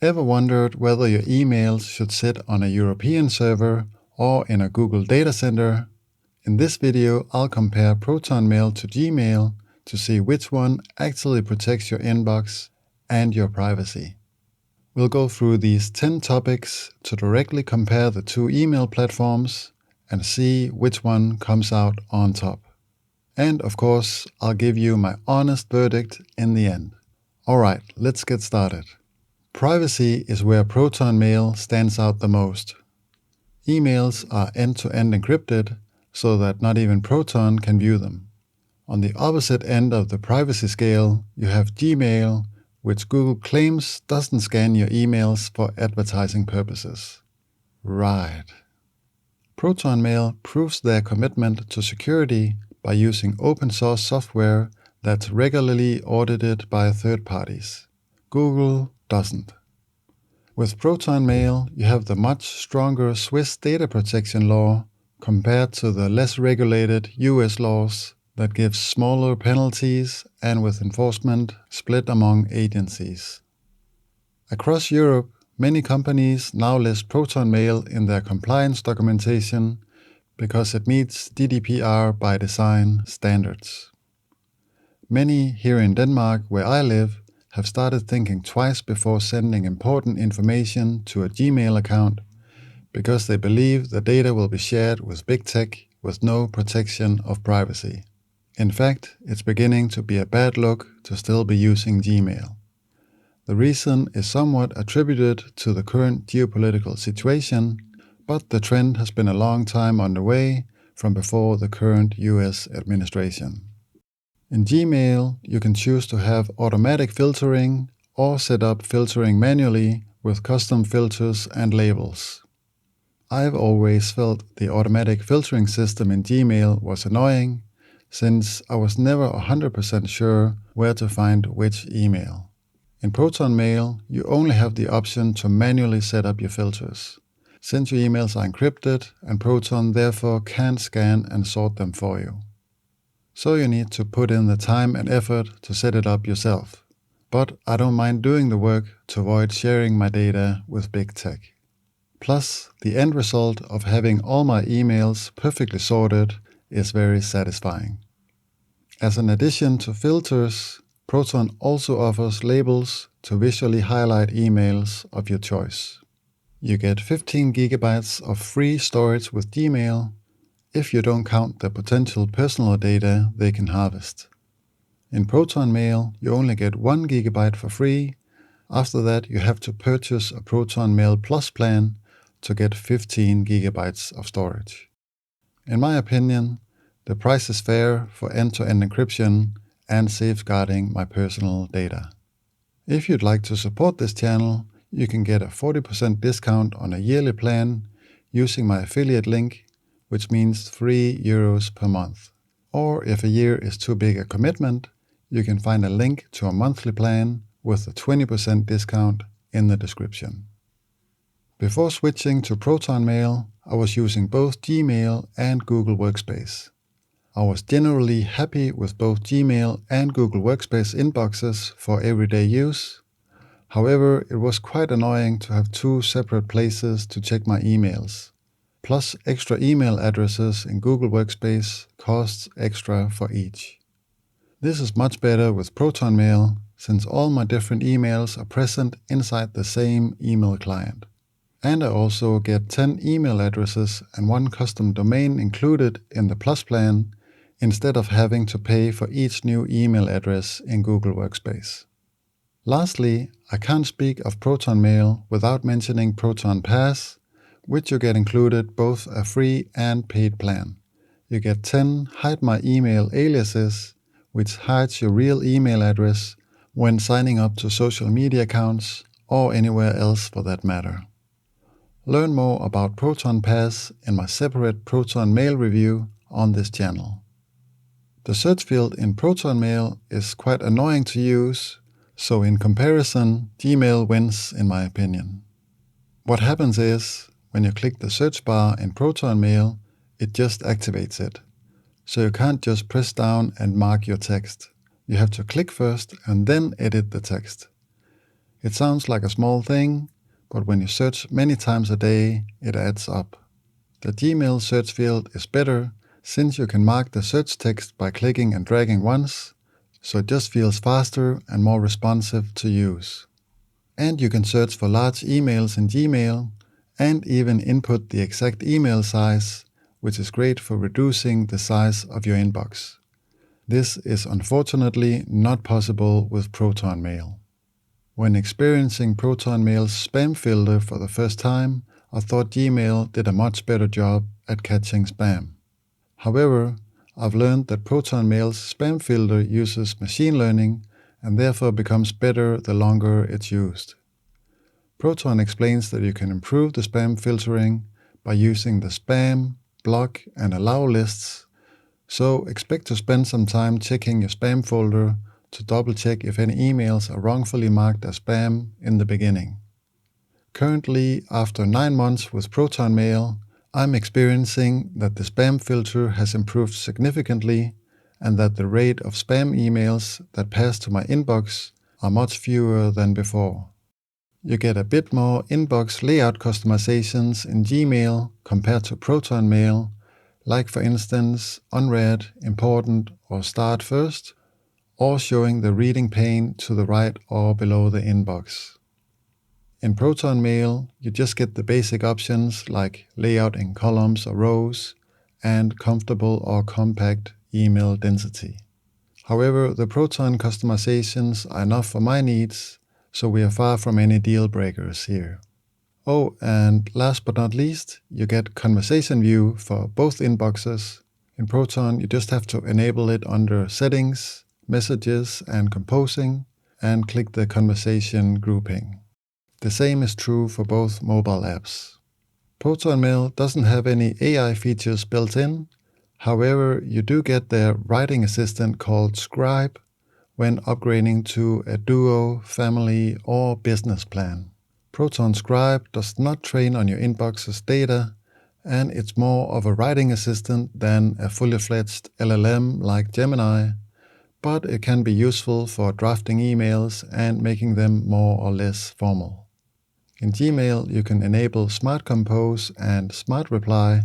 Ever wondered whether your emails should sit on a European server or in a Google data center? In this video, I'll compare Proton Mail to Gmail to see which one actually protects your inbox and your privacy. We'll go through these 10 topics to directly compare the two email platforms and see which one comes out on top. And of course, I'll give you my honest verdict in the end. Alright, let's get started. Privacy is where Proton Mail stands out the most. Emails are end-to-end encrypted so that not even Proton can view them. On the opposite end of the privacy scale, you have Gmail, which Google claims doesn't scan your emails for advertising purposes. Right. Proton Mail proves their commitment to security by using open source software that's regularly audited by third parties. Google doesn't. With Proton Mail, you have the much stronger Swiss data protection law compared to the less regulated US laws that give smaller penalties and with enforcement split among agencies. Across Europe, many companies now list Proton Mail in their compliance documentation because it meets GDPR by design standards. Many here in Denmark, where I live, have started thinking twice before sending important information to a Gmail account because they believe the data will be shared with big tech with no protection of privacy. In fact, it's beginning to be a bad look to still be using Gmail. The reason is somewhat attributed to the current geopolitical situation, but the trend has been a long time underway from before the current US administration. In Gmail, you can choose to have automatic filtering or set up filtering manually with custom filters and labels. I've always felt the automatic filtering system in Gmail was annoying, since I was never 100% sure where to find which email. In Proton Mail, you only have the option to manually set up your filters, since your emails are encrypted and Proton therefore can't scan and sort them for you. So you need to put in the time and effort to set it up yourself. But I don't mind doing the work to avoid sharing my data with big tech. Plus, the end result of having all my emails perfectly sorted is very satisfying. As an addition to filters, Proton also offers labels to visually highlight emails of your choice. You get 15 GB of free storage with Gmail, if you don't count the potential personal data they can harvest. In Proton Mail, you only get 1 GB for free. After that, you have to purchase a Proton Mail Plus plan to get 15 GB of storage. In my opinion, the price is fair for end-to-end encryption and safeguarding my personal data. If you'd like to support this channel, you can get a 40% discount on a yearly plan using my affiliate link, which means €3 per month. Or if a year is too big a commitment, you can find a link to a monthly plan with a 20% discount in the description. Before switching to Proton Mail, I was using both Gmail and Google Workspace. I was generally happy with both Gmail and Google Workspace inboxes for everyday use. However, it was quite annoying to have two separate places to check my emails. Plus, extra email addresses in Google Workspace costs extra for each. This is much better with Proton Mail, since all my different emails are present inside the same email client. And I also get 10 email addresses and one custom domain included in the Plus plan, instead of having to pay for each new email address in Google Workspace. Lastly, I can't speak of Proton Mail without mentioning Proton Pass, which you get included both a free and paid plan. You get 10 Hide My Email aliases, which hides your real email address when signing up to social media accounts or anywhere else for that matter. Learn more about Proton Pass in my separate Proton Mail review on this channel. The search field in Proton Mail is quite annoying to use, so in comparison, Gmail wins in my opinion. What happens is, when you click the search bar in Proton Mail, it just activates it. So you can't just press down and mark your text. You have to click first and then edit the text. It sounds like a small thing, but when you search many times a day, it adds up. The Gmail search field is better since you can mark the search text by clicking and dragging once, so it just feels faster and more responsive to use. And you can search for large emails in Gmail and even input the exact email size, which is great for reducing the size of your inbox. This is unfortunately not possible with Proton Mail. When experiencing Proton Mail's spam filter for the first time, I thought Gmail did a much better job at catching spam. However, I've learned that Proton Mail's spam filter uses machine learning and therefore becomes better the longer it's used. Proton explains that you can improve the spam filtering by using the spam, block, and allow lists, so expect to spend some time checking your spam folder to double-check if any emails are wrongfully marked as spam in the beginning. Currently, after 9 months with Proton Mail, I'm experiencing that the spam filter has improved significantly and that the rate of spam emails that pass to my inbox are much fewer than before. You get a bit more inbox layout customizations in Gmail compared to Proton Mail, like for instance, unread, important, or start first, or showing the reading pane to the right or below the inbox. In Proton Mail, you just get the basic options like layout in columns or rows and comfortable or compact email density. However, the Proton customizations are enough for my needs, so we are far from any deal breakers here. Oh, and last but not least, you get Conversation View for both inboxes. In Proton, you just have to enable it under Settings, Messages, and Composing, and click the conversation grouping. The same is true for both mobile apps. Proton Mail doesn't have any AI features built in. However, you do get their writing assistant called Scribe when upgrading to a Duo, Family, or Business plan. Proton Scribe does not train on your inbox's data, and it's more of a writing assistant than a fully fledged LLM like Gemini, but it can be useful for drafting emails and making them more or less formal. In Gmail, you can enable Smart Compose and Smart Reply,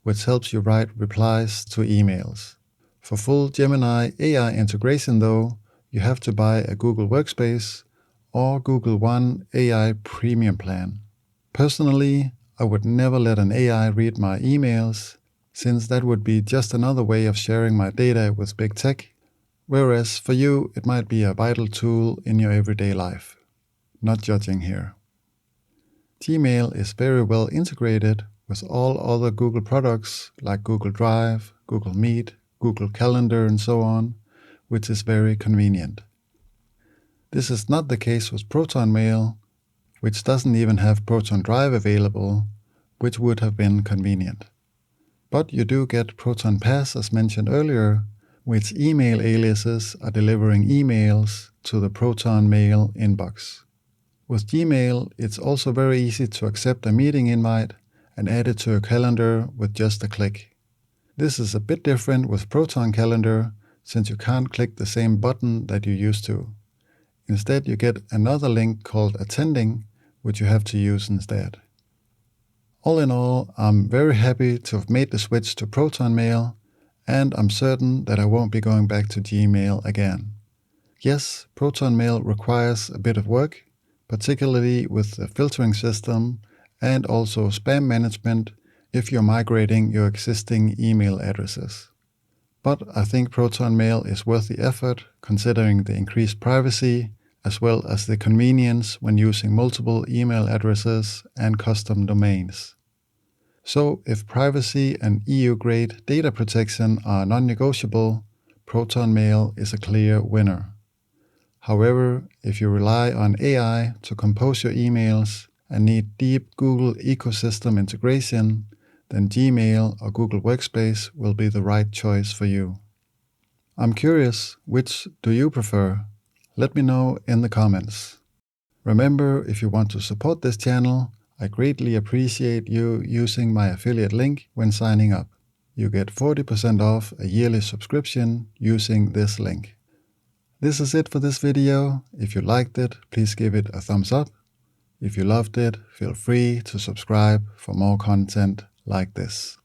which helps you write replies to emails. For full Gemini AI integration, though, you have to buy a Google Workspace or Google One AI Premium plan. Personally, I would never let an AI read my emails, since that would be just another way of sharing my data with big tech, whereas for you it might be a vital tool in your everyday life. Not judging here. Gmail is very well integrated with all other Google products like Google Drive, Google Meet, Google Calendar, and so on, which is very convenient. This is not the case with Proton Mail, which doesn't even have Proton Drive available, which would have been convenient. But you do get Proton Pass, as mentioned earlier, which email aliases are delivering emails to the Proton Mail inbox. With Gmail, it's also very easy to accept a meeting invite and add it to your calendar with just a click. This is a bit different with Proton Calendar, since you can't click the same button that you used to. Instead, you get another link called Attending, which you have to use instead. All in all, I'm very happy to have made the switch to Proton Mail, and I'm certain that I won't be going back to Gmail again. Yes, Proton Mail requires a bit of work, particularly with the filtering system and also spam management if you're migrating your existing email addresses. But I think Proton Mail is worth the effort, considering the increased privacy as well as the convenience when using multiple email addresses and custom domains. So if privacy and EU-grade data protection are non-negotiable, Proton Mail is a clear winner. However, if you rely on AI to compose your emails and need deep Google ecosystem integration, then Gmail or Google Workspace will be the right choice for you. I'm curious, which do you prefer? Let me know in the comments. Remember, if you want to support this channel, I greatly appreciate you using my affiliate link when signing up. You get 40% off a yearly subscription using this link. This is it for this video. If you liked it, please give it a thumbs up. If you loved it, feel free to subscribe for more content like this.